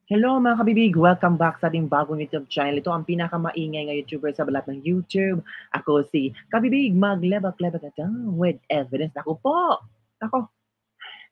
Hello mga kabibig! Welcome back sa ating bagong YouTube channel. Ito ang pinakamaingay na YouTuber sa balat ng YouTube. Ako si Kabibig, maglebak-lebak na down with evidence. Ako po! Ako,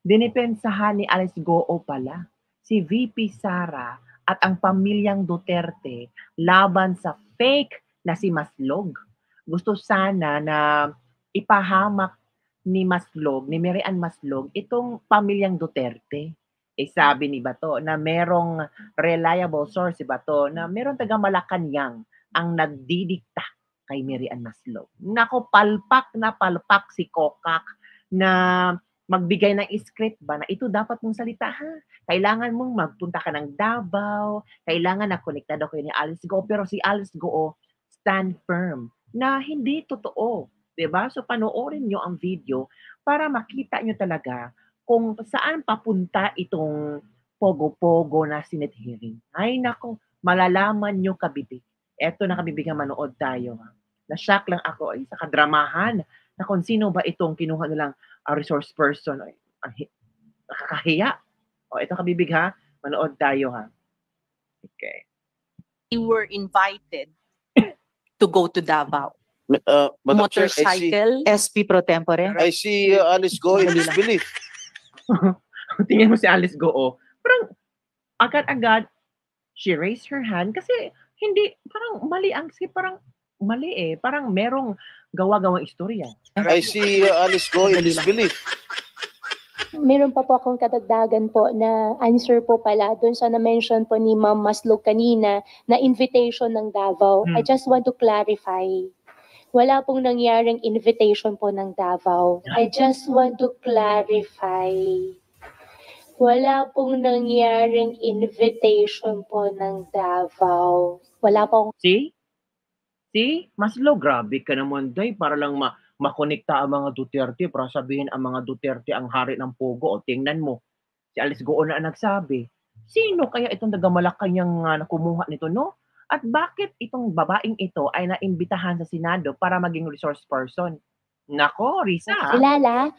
dinipensahan ni Alice Goo pala si VP Sara at ang pamilyang Duterte laban sa fake na si Maslog. Gusto sana na ipahamak ni Maslog, ni Mary Ann Maslog, itong pamilyang Duterte. Sabi ni Bato na merong reliable source si Bato na merong taga Malacanang ang nagdidikta kay Mary Ann Maslog. Nako, palpak na palpak si Kokak na magbigay ng script ba na ito dapat mong salita ha. Kailangan mong magpunta ka ng Davao, kailangan na konektado kayo ni Alice Goo, pero si Alice Goo stand firm na hindi totoo. 'Di ba? So panoorin nyo ang video para makita nyo talaga kung saan papunta itong pogo-pogo na Senate hearing. Ay nako, malalaman nyo kabibig. Eto na kabibigan, manood tayo. Ha? Na-shock lang ako ay sa kadramahan na kung sino ba itong kinuha nilang resource person. Ay, nakakahiya. O ito kabibig ha, manood tayo ha. Okay. We were invited to go to Davao. Madam Chair, Motorcycle. SP pro tempore. I see Alice Goo in disbelief. Tingnan mo si Alice Goo. Parang agad-agad, she raised her hand kasi hindi, parang mali ang, parang mali eh. Parang merong gawa-gawang istorya. I see Alice Goo in disbelief. Meron pa po akong kadagdagan po na answer po pala doon sa na-mention po ni Ma'am Maslog kanina na invitation ng Davao. I just want to clarify. Wala pong nangyaring invitation po ng Davao. I just want to clarify. Wala pong nangyaring invitation po ng Davao. Wala pong... See? See? Maslog, grabe ka naman, day. Para lang makonekta ang mga Duterte, para sabihin ang mga Duterte ang hari ng Pogo. O tingnan mo, si Alice Goo na nagsabi. Sino kaya itong taga-Malacanang na kumuha nito, no? At bakit itong babaeng ito ay naimbitahan sa Senado para maging resource person? Nako, Risa. Kilala.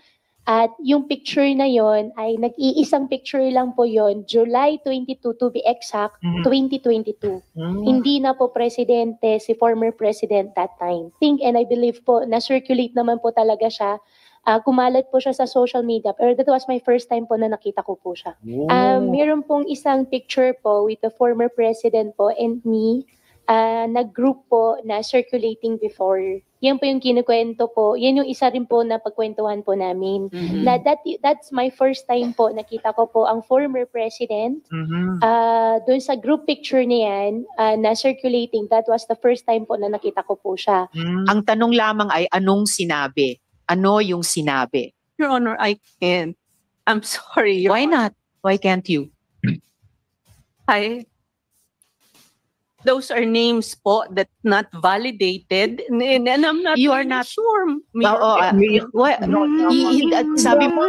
At yung picture na yon ay nag-iisang picture lang po yon, July 22 to be exact, 2022. Hindi na po presidente si former president that time. Think and I believe po na-circulate naman po talaga siya. Kumalat po siya sa social media, pero that was my first time po na nakita ko po siya. Meron pong isang picture po with the former president po and me, nag-group po na circulating before. Yan po yung kinukwento po. Yan yung isa rin po na pagkwentuhan po namin. Na that's my first time po nakita ko po ang former president. Doon sa group picture niyan na circulating, that was the first time po na nakita ko po siya. Ang tanong lamang ay anong sinabi? Ano yung sinabi? Your Honor, I can't. I'm sorry. Your Why not? Why can't you? Those are names po that not validated and I'm not You are really not- sure. Sabi mo,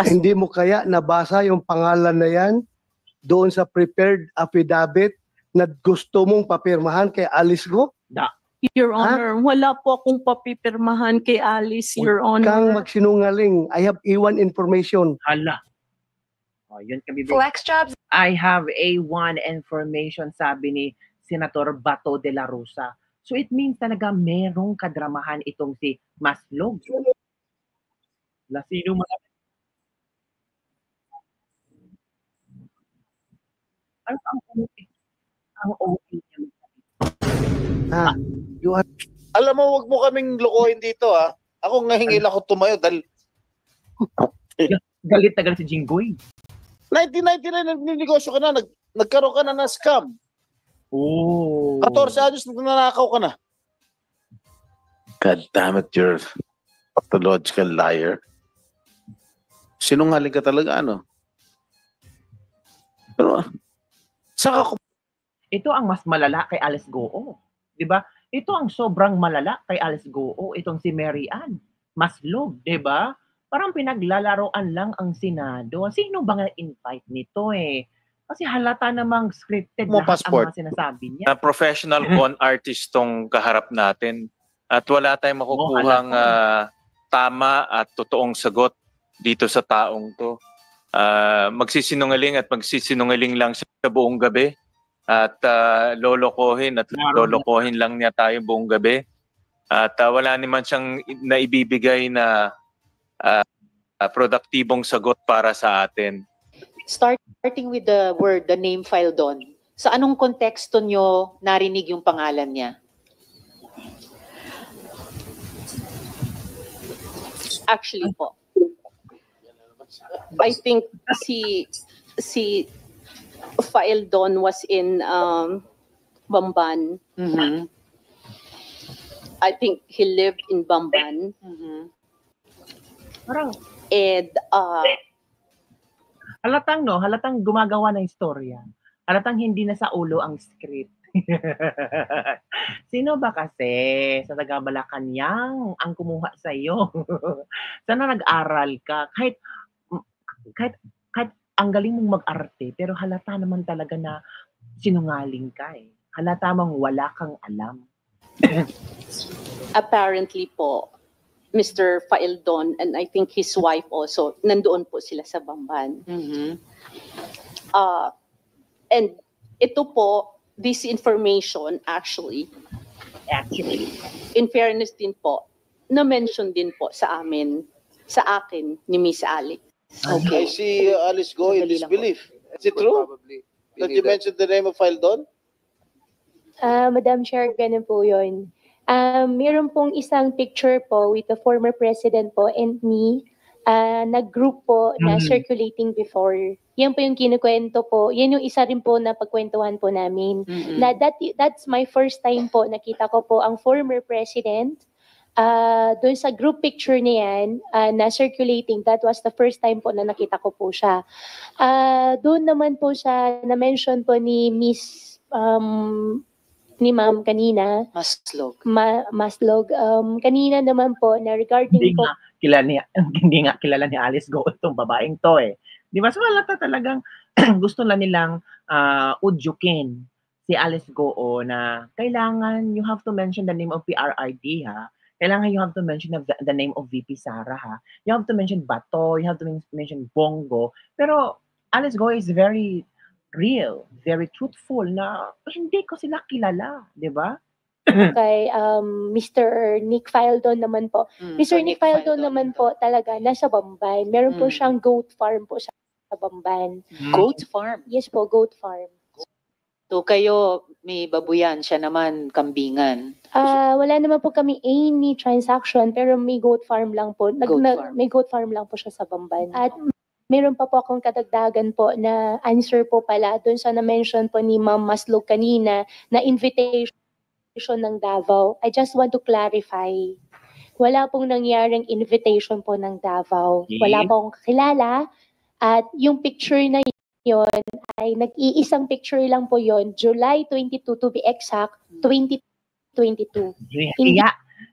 Hindi mo kaya nabasa yung pangalan na yan doon sa prepared affidavit na gusto mong papirmahan kay Alice Goo? Your Honor, wala po akong papipirmahan kay Alice, Your Kang Honor. magsinungaling. I have A1 information. Hala. O, yun kabibig. Flex jobs. I have A1 information, sabi ni Senator Bato de la Rosa. So it means talaga merong kadramahan itong si Maslog. Sino man ano ang OA niya? You are Alam mo, wag mo kaming lokohin dito ha. Ako nga hingil ako tumayo dahil Galit na galit si Jinggoy. 1999 nagninegosyo ka na, nagkaroon ka na ng scam. Oh. 14 anos nananakaw ka na. God damn it, you're a pathological liar. Sinungaling ka talaga, ano? Pero, saka ko Ito ang mas malala kay Alice Goo. 'Di ba? Ito ang sobrang malala kay Alice Goo, itong si Mary Ann Maslog, 'di ba? Parang pinaglalaroan lang ang Senado. Sino ba nga invite nito eh? Kasi halata namang scripted Mo lahat passport. ang mga sinasabi niya. Na professional con artist tong kaharap natin at wala tayong makukuhang tama at totoong sagot dito sa taong to. magsisinungaling at magsisinungaling lang sa buong gabi at lolokohin lang niya tayo buong gabi at wala naman siyang naibibigay na produktibong sagot para sa atin. Starting with the name Faildon. Sa anong konteksto nyo narinig yung pangalan niya? Actually po, I think si Faildon was in Bamban. Mhm. I think he lived in Bamban. Mhm. Parang And halatang gumagawa ng istorya. Halatang hindi na sa ulo ang script. Sino ba kasi sa taga Malacanang ang kumuha sa iyo? Sana nag-aral ka kahit ang galing mong mag-arte pero halata naman talaga na sinungaling ka eh. Halata mong wala kang alam. apparently po, Mr. Faildon and I think his wife also, nandoon po sila sa Bamban. Mhm. And ito po, this information actually, in fairness din po, na-mention din po sa akin ni Miss Alex. I see Alice Go in disbelief. Is it true that you mentioned the name of Faildon? Madam Chair, ganun po yun. Meron pong isang picture po with the former president po and me, nag-group po na circulating before. Yan po yung kinukwento po. Yan yung isa rin po na pagkwentuhan po namin. Mhm. Na that's my first time po nakita ko po ang former president. Doon sa group picture niya yan, na circulating, that was the first time po na nakita ko po siya. Doon naman po siya na-mention po ni Miss ni Ma'am kanina, Maslog. Maslog. Kanina naman po na regarding Hindi po, nga kilala ni Alice Go itong babaeng to eh. Di ba? So halata talagang gusto lang nilang udyukin si Alice Go na kailangan you have to mention the name of PRRD ha. Kailangan you have to mention the name of VP Sara ha. You have to mention Bato, you have to mention Bongo. Pero Alice Go is very real, very truthful na hindi ko sila kilala, di ba? kay Mr. Nick Faildon naman po. Mr. Nick Faildon naman po talaga nasa Bamban. Meron po siyang goat farm po sa Bamban. Goat farm. Yes po, goat farm. So kayo, may babuyan, siya naman kambingan. Wala naman po kami any transaction pero may goat farm lang po. May goat farm lang po siya sa Bamban. At meron pa po akong kadagdagan po na answer po pala doon sa na-mention po ni Ma'am Maslog kanina na invitation ng Davao. I just want to clarify. Wala pong nangyaring invitation po ng Davao. Wala pong kakilala. At yung picture na yon ay nag-iisang picture lang po yon, July 22 to be exact, 2022.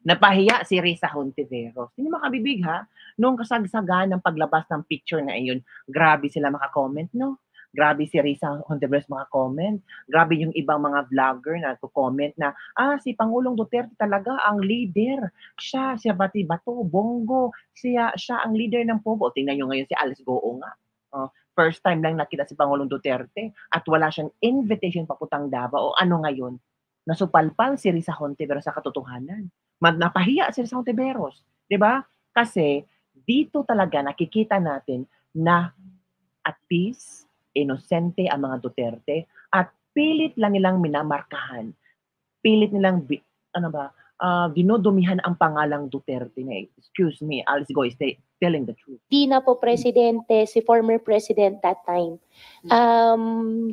Napahiya si Risa Hontiveros. Hindi makabibig ha? Noong kasagsagan ng paglabas ng picture na iyon, grabe sila makakomment, no? Grabe si Risa Hontiveros makakomment. Grabe yung ibang mga vlogger na comment na, si Pangulong Duterte talaga ang leader. Siya Bati Bato, Bongo, siya ang leader ng POGO. Tingnan nyo ngayon si Alice Goo nga. First time lang nakita si Pangulong Duterte at wala siyang invitation papuntang Davao. O ano ngayon? Nasupalpal si Risa Hontiveros sa katotohanan. Napahiya si Risa Hontiveros. Diba? Kasi dito talaga nakikita natin na at peace, inosente ang mga Duterte at pilit lang nilang minamarkahan. Pilit nilang, dinodumihan ang pangalang Duterte na excuse me, Alice Go is telling the truth. Di na po presidente, si former president that time.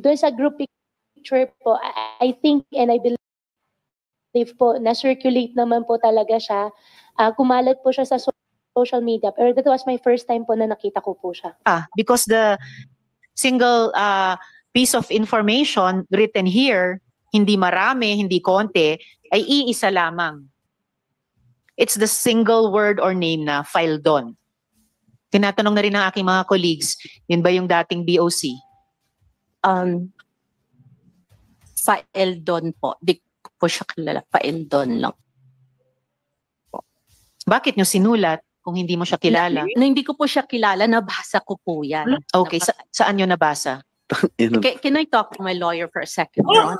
Doon sa group picture po, I think and I believe po, na-circulate naman po talaga siya. Kumalat po siya sa social media. Pero that was my first time po na nakita ko po siya. Because the single piece of information written here, hindi marami, hindi konti, ay iisa lamang. It's the single word or name na Faildon. Tinatanong na rin ng aking mga colleagues, yun ba yung dating BOC? Faildon po. Di ko po siya kilala. Faildon lang. Bakit nyo sinulat kung hindi mo siya kilala? Na hindi ko po siya kilala, nabasa ko po yan. Okay, saan nyo nabasa? Can I talk to my lawyer for a second, Ron?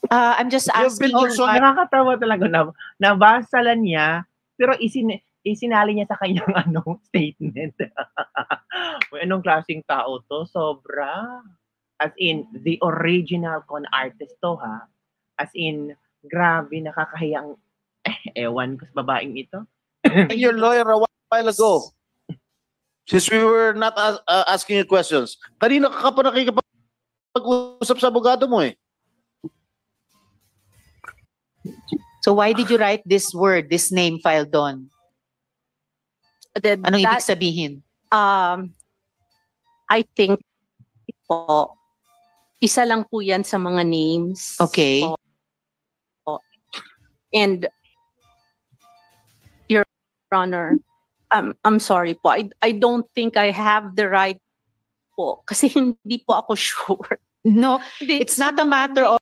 I'm just asking you. Nakakatawa talaga na nabasa lang niya, pero isinali niya sa kanyang statement. Anong klaseng tao to? Sobra. As in, the original con artist to, ha? As in, grabe, nakakahiyang, ewan ko sa babaeng ito. Your lawyer a while ago. Since we were not asking you questions. Kanina ka pa nakikipag-usap sa abogado mo eh. So why did you write this word, this name filed on? Anong ibig sabihin? I think po, isa lang po yan sa mga names. Okay. Po. And Your Honor, I'm sorry po. I don't think I have the right po. Kasi hindi po ako sure. No, it's not a matter of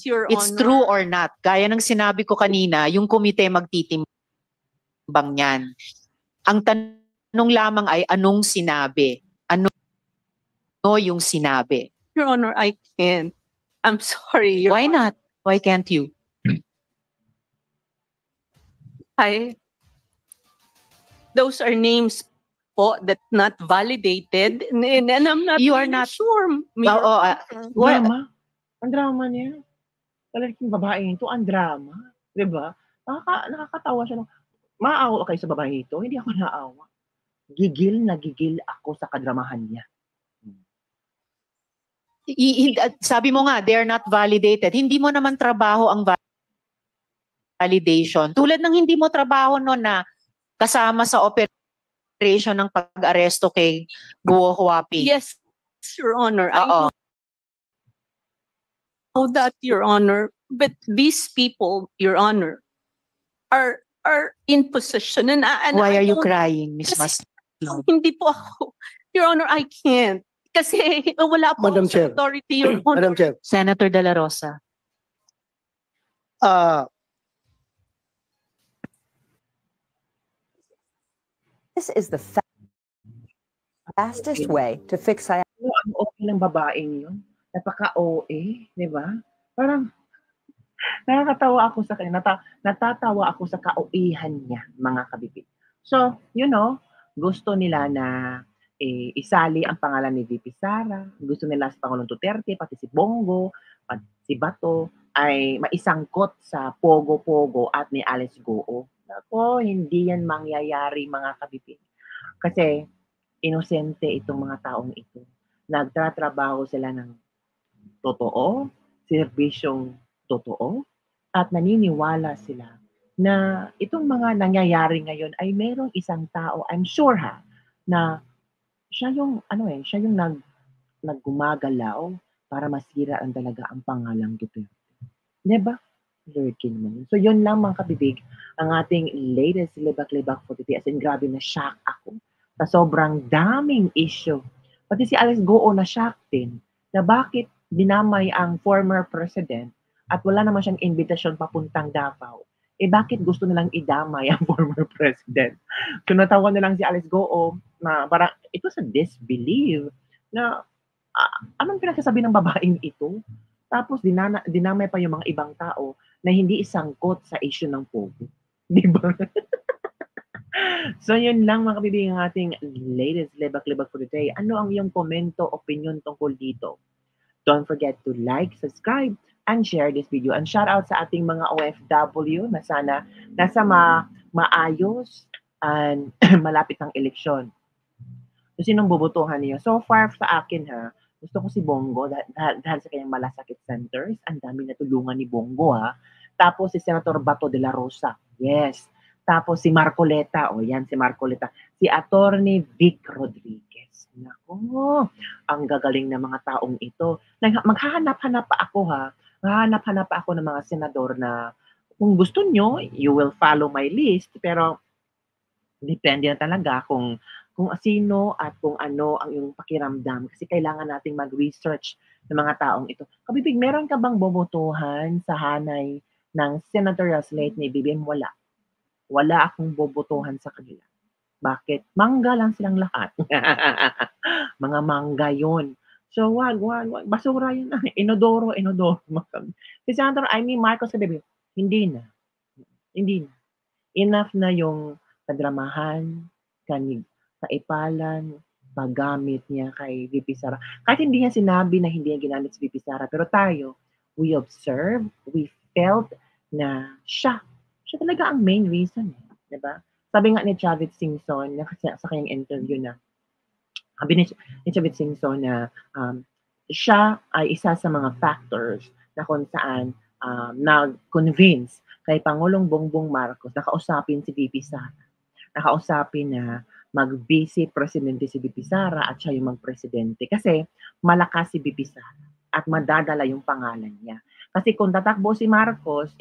Your it's Honor. true or not. Gaya ng sinabi ko kanina, yung komite magtitimbang niyan. Ang tanong lamang ay anong sinabi? Ano yung sinabi? Your Honor, I can't. I'm sorry. Your Why not? Why can't you? Those are names po that not validated, and I'm not You are really not- sure. Drama. Ang drama niya. Talagang babae ito, ang drama. Diba? Nakakatawa siya. Maawa kayo sa babae ito. Hindi ako naawa. Gigil na gigil ako sa kadramahan niya. Sabi mo nga, they are not validated. Hindi mo naman trabaho ang validation. Tulad ng hindi mo trabaho no na kasama sa operation ng pag-aresto kay Guo Huaping. Yes, Your Honor. I Oo. know that, Your Honor. But these people, Your Honor, are in position. And Why I are you don't- crying, Miss Kasi- Maslow? Hindi po ako. Your Honor, I can't. Kasi wala po Madam akong Chair. authority, Your Honor. Madam Chair, Senator De La Rosa. This is the fastest way to fix sciatica. Ang okay ng babaeng yun. Napaka-OA, di ba? Parang, nakakatawa ako sa kanya. Natatawa ako sa ka-OA-han niya, mga kabibig. So, gusto nila na isali ang pangalan ni VP Sara. Gusto nila si Pangulong Duterte, pati si Bongo, pati si Bato, ay maisangkot sa Pogo-Pogo at ni Alice Goo. Ako, hindi yan mangyayari, mga kabibig. Kasi, inosente itong mga taong ito. Nagtatrabaho sila ng totoo, serbisyong totoo, at naniniwala sila na itong mga nangyayari ngayon ay merong isang tao, I'm sure na siya yung naggumagalaw para masira ang talaga ang pangalang Duterte. Diba? Lurking naman. So yun lang mga kabibig, ang ating latest libak-libak for today. As in, grabe na shock ako sa sobrang daming issue. Pati si Alice Goo na shock din na bakit dinamay ang former president at wala naman siyang invitation papuntang Davao. Bakit gusto nilang idamay ang former president? So natawa na lang si Alice Goo na parang ito sa disbelief na anong pinagsasabi ng babaeng ito? Tapos dinamay pa yung mga ibang tao na hindi isangkot sa issue ng Pogo. Di ba? So yun lang mga kabibig ang ating latest libak-libak for today. Ano ang iyong komento, opinion tungkol dito? Don't forget to like, subscribe, and share this video. And shout out sa ating mga OFW na sana nasa maayos and malapit ng eleksyon. So sinong bubutuhan niyo? So far sa akin gusto ko si Bongo dahil sa kanyang malasakit centers. Ang dami natulungan ni Bongo Tapos si Senator Bato de la Rosa. Yes. Tapos si Marcoleta. Yan si Marcoleta. Si Attorney Vic Rodriguez. Nako, ang gagaling ng mga taong ito. Maghahanap-hanap pa ako Maghahanap-hanap pa ako ng mga senador na kung gusto nyo, you will follow my list. Pero depende na talaga kung sino at kung ano ang iyong pakiramdam. Kasi kailangan nating mag-research ng mga taong ito. Kabibig, meron ka bang bobotohan sa hanay ng senatorial slate ni BBM? Wala. Wala akong bobotohan sa kanila. Bakit? Mangga lang silang lahat. Mga mangga yun. So, wag. Basura yun. Inodoro. Si Sandro, Marcos, sabi, hindi na. Enough na yung kadramahan, kaipalan, paggamit niya kay VP Sara. Kahit hindi niya sinabi na hindi niya ginamit si VP Sara, pero tayo, we observed, we felt na siya talaga ang main reason. Diba? Sabi nga ni Chavit Singson sa kanyang interview na, sabi ni Chavit Singson na siya ay isa sa mga factors na kung saan nag-convince kay Pangulong Bongbong Marcos na kausapin si VP Sara. Nakausapin na mag-visit presidente si VP Sara at siya yung mag-presidente. Kasi malakas si VP Sara at madadala yung pangalan niya. Kasi kung tatakbo si Marcos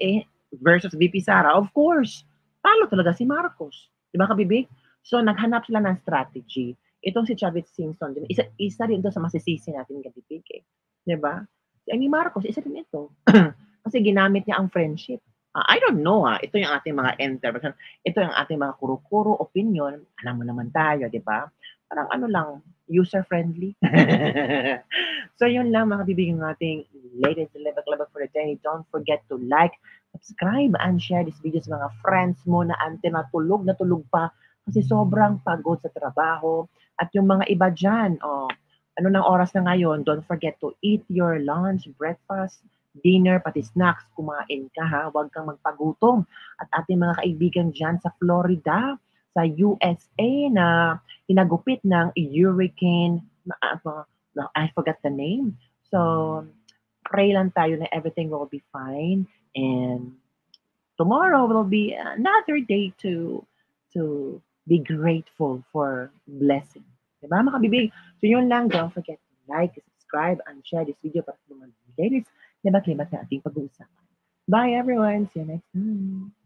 versus VP Sara, of course, talo talaga si Marcos. Diba kabibig? So naghanap sila ng strategy. Itong si Chavit Singson, isa rin ito sa masisisi natin kabibig. Diba? Si Amy Marcos, isa rin ito. Kasi ginamit niya ang friendship. I don't know ito yung ating mga ito yung ating mga kuro-kuro opinion. Alam mo naman tayo, di ba? Parang ano lang, user-friendly. So yun lang mga bibigyan ating latest lebak-lebak for the day. Don't forget to like, subscribe, and share this video sa mga friends mo na na tulog pa kasi sobrang pagod sa trabaho. At yung mga iba dyan, ano ng oras na ngayon, don't forget to eat your lunch, breakfast, dinner, pati snacks, kumain ka ha, huwag kang magpagutom. At ating mga kaibigan dyan sa Florida, sa USA na hinagupit ng hurricane, I forgot the name. So, pray lang tayo na everything will be fine and tomorrow will be another day to be grateful for blessing. Diba mga kabibig? So yun lang, don't forget to like, subscribe, and share this video para sa mga latest na ba't na ating pag-uusapan. Bye everyone! See you next time!